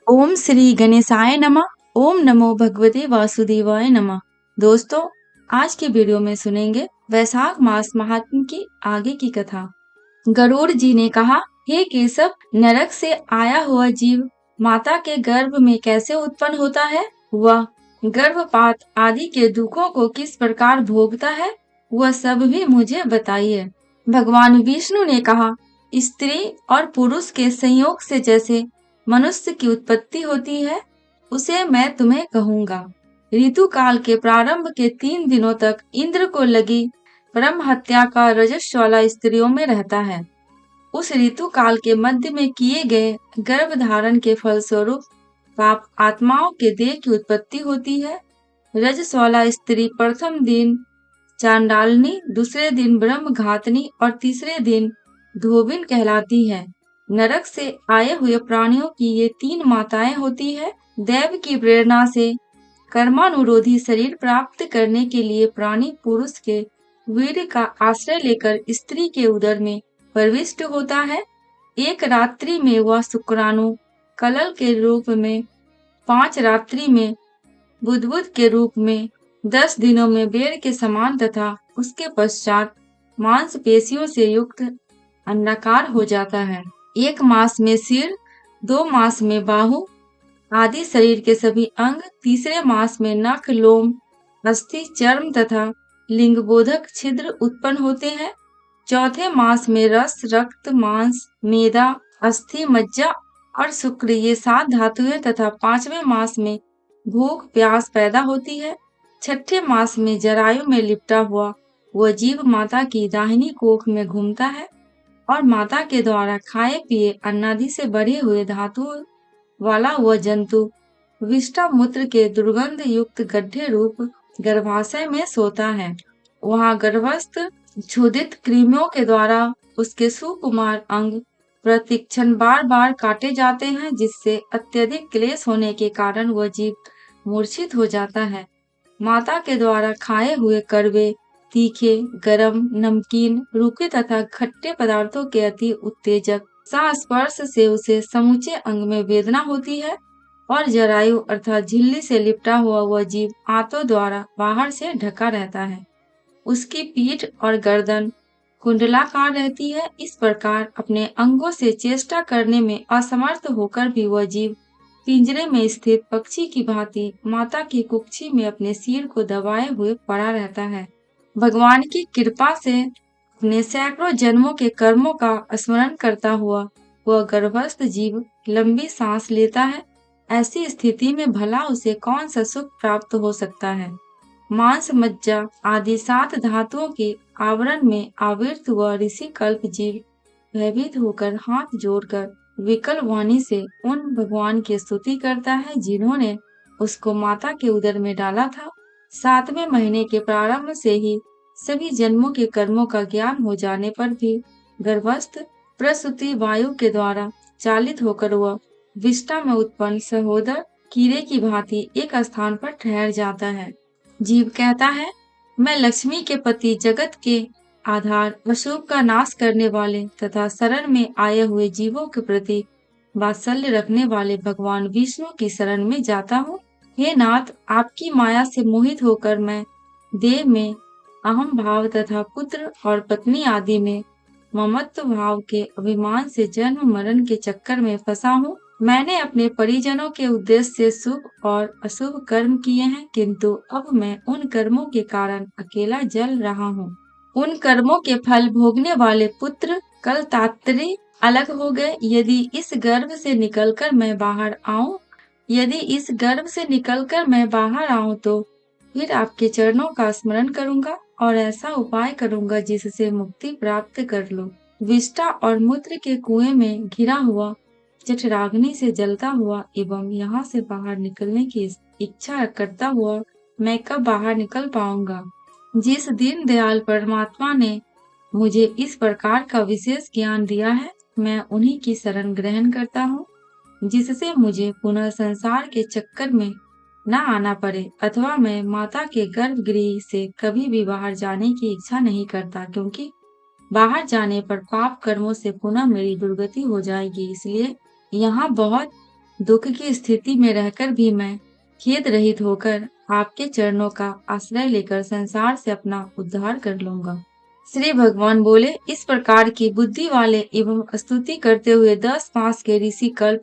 ओम श्री गणेशाय नमः। ओम नमो भगवते वासुदेवाय नमः। दोस्तों, आज के वीडियो में सुनेंगे वैशाख मास महात्म्य की आगे की कथा। गरुड़ जी ने कहा, हे केशव, नरक से आया हुआ जीव माता के गर्भ में कैसे उत्पन्न होता है? वह गर्भपात आदि के दुखों को किस प्रकार भोगता है, वह सब भी मुझे बताइए। भगवान विष्णु ने कहा, स्त्री और पुरुष के संयोग से जैसे मनुष्य की उत्पत्ति होती है, उसे मैं तुम्हें कहूँगा। ऋतु काल के प्रारंभ के 3 दिनों तक इंद्र को लगी ब्रह्म हत्या का रजस वाला स्त्रियों में रहता है। उस ऋतु काल के मध्य में किए गए गर्भ धारण के फलस्वरूप पाप आत्माओं के देह की उत्पत्ति होती है। रजस वाला स्त्री प्रथम दिन चांडालनी, दूसरे दिन ब्रह्म घातनी और तीसरे दिन धोबिन कहलाती है। नरक से आए हुए प्राणियों की ये 3 माताएं होती है। देव की प्रेरणा से कर्मानुरोधी शरीर प्राप्त करने के लिए प्राणी पुरुष के वीर्य का आश्रय लेकर स्त्री के उदर में प्रविष्ट होता है। एक रात्रि में वह शुक्राणु कलल के रूप में, 5 रात्रि में बुदबुद के रूप में, 10 दिनों में बेर के समान तथा उसके पश्चात मांसपेशियों से युक्त अंडाकार हो जाता है। 1 मास में सिर, 2 मास में बाहु आदि शरीर के सभी अंग, तीसरे मास में नख, लोम, अस्थि, चर्म तथा लिंगबोधक छिद्र उत्पन्न होते हैं। चौथे मास में रस, रक्त, मांस, मेदा, अस्थि, मज्जा और शुक्र ये 7 धातुएं तथा 5वें मास में भूख प्यास पैदा होती है। 6ठे मास में जरायु में लिपटा हुआ वह जीव माता की दाहिनी कोख में घूमता है और माता के द्वारा खाए पिए अन्नादि से बढ़े हुए धातुओं वाला वह जंतु विष्टा मूत्र के दुर्गंध युक्त गड्ढे रूप गर्भाशय में सोता है। वहां गर्भस्थ क्षुधित कृमियों के द्वारा उसके सुकुमार अंग प्रतिक्षण बार बार काटे जाते हैं, जिससे अत्यधिक क्लेश होने के कारण वह जीव मूर्छित हो जाता है। माता के द्वारा खाए हुए कड़वे, तीखे, गरम, नमकीन, रूखे तथा खट्टे पदार्थों के अति उत्तेजक संस्पर्श से उसे समूचे अंग में वेदना होती है और जरायु अर्थात झिल्ली से लिपटा हुआ वह जीव आंतों द्वारा बाहर से ढका रहता है। उसकी पीठ और गर्दन कुंडलाकार रहती है। इस प्रकार अपने अंगों से चेष्टा करने में असमर्थ होकर भी वह जीव पिंजरे में स्थित पक्षी की भांति माता की कुक्षी में अपने सिर को दबाए हुए पड़ा रहता है। भगवान की कृपा से अपने सैकड़ों जन्मों के कर्मों का स्मरण करता हुआ वह गर्भस्थ जीव लंबी सांस लेता है। ऐसी स्थिति में भला उसे कौन सा सुख प्राप्त हो सकता है? मांस, मज्जा आदि 7 धातुओं के आवरण में आवृत वह ऋषि कल्प जीव भयभीत होकर हाथ जोड़कर विकल वाणी से उन भगवान की स्तुति करता है जिन्होंने उसको माता के उदर में डाला था। 7वें महीने के प्रारंभ से ही सभी जन्मों के कर्मों का ज्ञान हो जाने पर भी गर्भस्थ प्रसूति वायु के द्वारा चालित होकर वह विष्टा में उत्पन्न सहोदर कीड़े की भांति एक स्थान पर ठहर जाता है। जीव कहता है, मैं लक्ष्मी के पति, जगत के आधार, अशुभ का नाश करने वाले तथा शरण में आए हुए जीवों के प्रति वात्सल्य रखने वाले भगवान विष्णु की शरण में जाता हूँ। हे नाथ, आपकी माया से मोहित होकर मैं देह में अहम भाव तथा पुत्र और पत्नी आदि में ममत्व भाव के अभिमान से जन्म मरण के चक्कर में फंसा हूँ। मैंने अपने परिजनों के उद्देश्य से शुभ और अशुभ कर्म किए हैं, किंतु अब मैं उन कर्मों के कारण अकेला जल रहा हूँ। उन कर्मों के फल भोगने वाले पुत्र कल तात्रे अलग हो गए। यदि इस गर्भ से निकलकर मैं बाहर आऊं तो फिर आपके चरणों का स्मरण करूंगा और ऐसा उपाय करूंगा जिससे मुक्ति प्राप्त कर लूं। विष्टा और मूत्र के कुएं में घिरा हुआ, जठराग्नि से जलता हुआ एवं यहाँ से बाहर निकलने की इच्छा करता हुआ मैं कब बाहर निकल पाऊंगा? जिस दीन दयाल परमात्मा ने मुझे इस प्रकार का विशेष ज्ञान दिया है, मैं उन्हीं की शरण ग्रहण करता हूँ, जिससे मुझे पुनः संसार के चक्कर में न आना पड़े। अथवा मैं माता के गर्भगृह से कभी भी बाहर जाने की इच्छा नहीं करता, क्योंकि बाहर जाने पर पाप कर्मों से पुनः मेरी दुर्गति हो जाएगी। इसलिए यहाँ बहुत दुख की स्थिति में रहकर भी मैं खेद रहित होकर आपके चरणों का आश्रय लेकर संसार से अपना उद्धार कर लूंगा। श्री भगवान बोले, इस प्रकार की बुद्धि वाले एवं स्तुति करते हुए 10 मास के ऋषि कल्प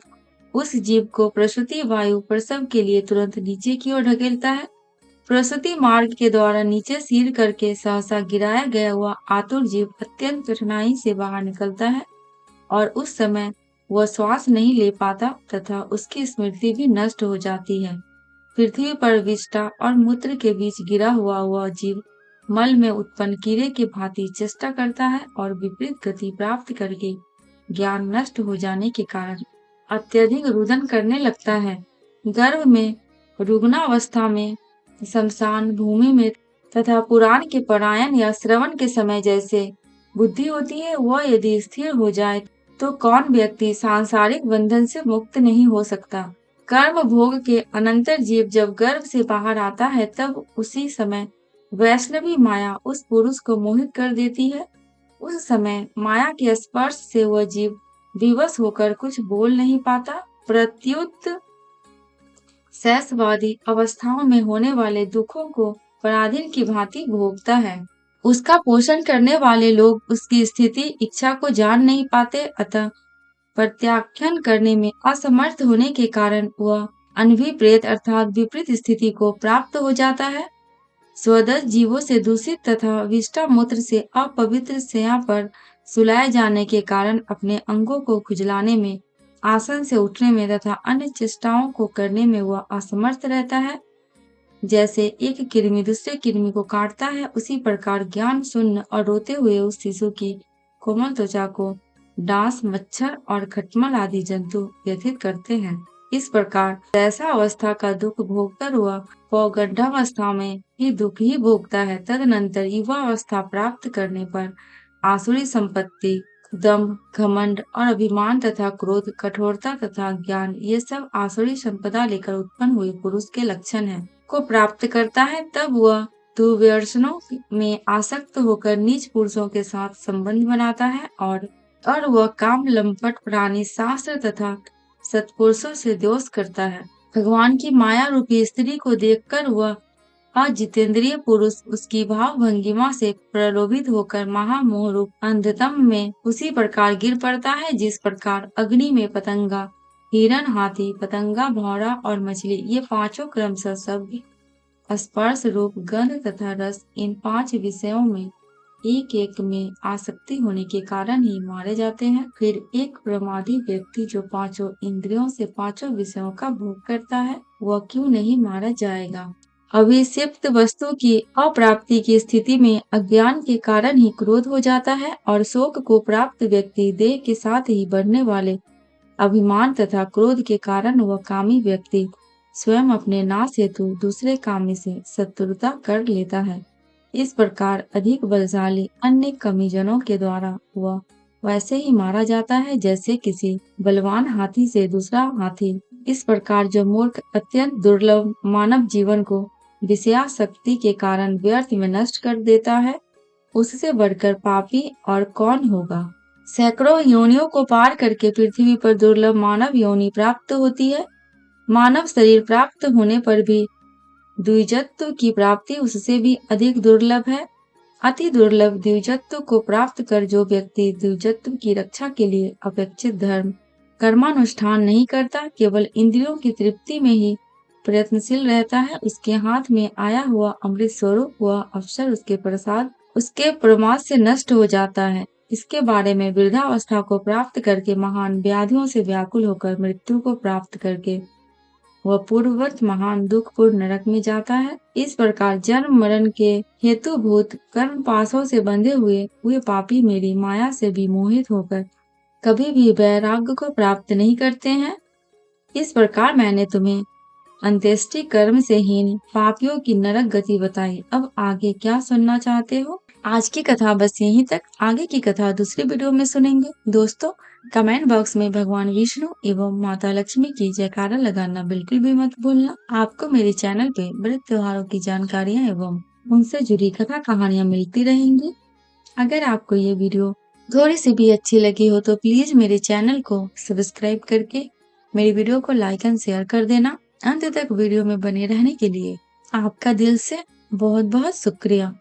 उस जीव को प्रसूति वायु प्रसव के लिए तुरंत नीचे की ओर ढकेलता है। प्रसूति मार्ग के द्वारा नीचे सिर करके सहसा गिराया गया हुआ आतुर जीव अत्यंत कठिनाई से बाहर निकलता है और उस समय वह श्वास नहीं ले पाता तथा उसकी स्मृति भी नष्ट हो जाती है। पृथ्वी पर विष्ठा और मूत्र के बीच गिरा हुआ वह जीव मल में उत्पन्न कीड़े की भांति चेष्टा करता है और विपरीत गति प्राप्त करके ज्ञान नष्ट हो जाने के कारण अत्यधिक रुदन करने लगता है। गर्भ में, रुग्णावस्था में, शमशान भूमि में तथा पुराण के पारायण या श्रवण के समय जैसे बुद्धि होती है, वह यदि स्थिर हो जाए तो कौन व्यक्ति सांसारिक बंधन से मुक्त नहीं हो सकता। कर्म भोग के अनंतर जीव जब गर्भ से बाहर आता है तब उसी समय वैष्णवी माया उस पुरुष को मोहित कर देती है। उस समय माया के स्पर्श से वह जीव विवश होकर कुछ बोल नहीं पाता, प्रत्युत शैशवादी अवस्थाओं में होने वाले दुखों को पराधीन की भांति भोगता है। उसका पोषण करने वाले लोग उसकी स्थिति इच्छा को जान नहीं पाते, अतः प्रत्याख्यान करने में असमर्थ होने के कारण वह अनभिप्रेत अर्थात विपरीत स्थिति को प्राप्त हो जाता है। स्वदस जीवों से दूषित तथा विष्ठा मूत्र से अपवित्र शैया पर सुलाए जाने के कारण अपने अंगों को खुजलाने में, आसन से उठने में तथा अन्य चेष्टाओं को करने में वह असमर्थ रहता है। जैसे एक कृमि दूसरे कृमि को काटता है, उसी प्रकार ज्ञान शून्य और रोते हुए उस शिशु की कोमल त्वचा को डांस, मच्छर और खटमल आदि जंतु व्यथित करते हैं। इस प्रकार ऐसा अवस्था का दुख भोगकर वह पौगंडावस्था में ही दुख ही भोगता है। तदनंतर युवा अवस्था प्राप्त करने पर आसुरी संपत्ति, दम्भ, घमंड और अभिमान तथा क्रोध, कठोरता तथा ज्ञान, ये सब आसुरी संपदा लेकर उत्पन्न हुए पुरुष के लक्षण हैं, को प्राप्त करता है। तब वह दुर्व्यसनों में आसक्त होकर नीच पुरुषों के साथ संबंध बनाता है और वह काम लंपट प्राणी शास्त्र तथा सत्पुरुषों से दोष करता है। भगवान की माया रूपी स्त्री को देखकर वह अजितेंद्रिय पुरुष उसकी भाव भंगिमा से प्रलोभित होकर महामोह रूप अंधतम में उसी प्रकार गिर पड़ता है जिस प्रकार अग्नि में पतंगा, हिरण, हाथी, पतंगा, भौरा और मछली, ये पांचों क्रमशः शब्द, स्पर्श, रूप, गंध तथा रस, इन 5 विषयों में एक एक में आसक्ति होने के कारण ही मारे जाते हैं। फिर एक प्रमादी व्यक्ति जो 5 इंद्रियों से 5 विषयों का भोग करता है, वह क्यों नहीं मारा जाएगा। अभिषिप्त वस्तु की अप्राप्ति की स्थिति में अज्ञान के कारण ही क्रोध हो जाता है और शोक को प्राप्त व्यक्ति देह के साथ ही बढ़ने वाले अभिमान तथा क्रोध के कारण वह कामी व्यक्ति स्वयं अपने नाश हेतु दूसरे कामी से शत्रुता कर लेता है। इस प्रकार अधिक बलशाली अन्य कमीजनों के द्वारा वह वैसे ही मारा जाता है जैसे किसी बलवान हाथी से दूसरा हाथी। इस प्रकार जो मूर्ख अत्यंत दुर्लभ मानव जीवन को विषयासक्ति के कारण व्यर्थ में नष्ट कर देता है, उससे बढ़कर पापी और कौन होगा। सैकड़ों योनियों को पार करके पृथ्वी पर दुर्लभ मानव योनि प्राप्त होती है। मानव शरीर प्राप्त होने पर भी द्विजत्व की प्राप्ति उससे भी अधिक दुर्लभ है। अति दुर्लभ द्विजत्व को प्राप्त कर जो व्यक्ति द्विजत्व की रक्षा के लिए अपेक्षित धर्म कर्मानुष्ठान नहीं करता, केवल इंद्रियों की तृप्ति में ही प्रयत्नशील रहता है, उसके हाथ में आया हुआ अमृत स्वरूप हुआ अवसर उसके प्रमाद से नष्ट हो जाता है। इसके बारे में वृद्धावस्था को प्राप्त करके महान व्याधियों से व्याकुल होकर मृत्यु को प्राप्त करके वह पूर्ववत महान दुखपूर्ण नरक में जाता है। इस प्रकार जन्म मरण के हेतुभूत कर्म पाशों से बंधे हुए पापी मेरी माया से भी मोहित होकर कभी भी वैराग्य को प्राप्त नहीं करते हैं। इस प्रकार मैंने तुम्हें अंत्येष्टि कर्म से हीन पापियों की नरक गति बताई। अब आगे क्या सुनना चाहते हो? आज की कथा बस यहीं तक। आगे की कथा दूसरी वीडियो में सुनेंगे। दोस्तों, कमेंट बॉक्स में भगवान विष्णु एवं माता लक्ष्मी की जयकारा लगाना बिल्कुल भी मत भूलना। आपको मेरे चैनल पे बड़े त्योहारों की जानकारियाँ एवं उनसे जुड़ी कथा कहानियाँ मिलती रहेंगी। अगर आपको ये वीडियो थोड़ी सी भी अच्छी लगी हो तो प्लीज मेरे चैनल को सब्सक्राइब करके मेरी वीडियो को लाइक एंड शेयर कर देना। अंत तक वीडियो में बने रहने के लिए आपका दिल से बहुत बहुत शुक्रिया।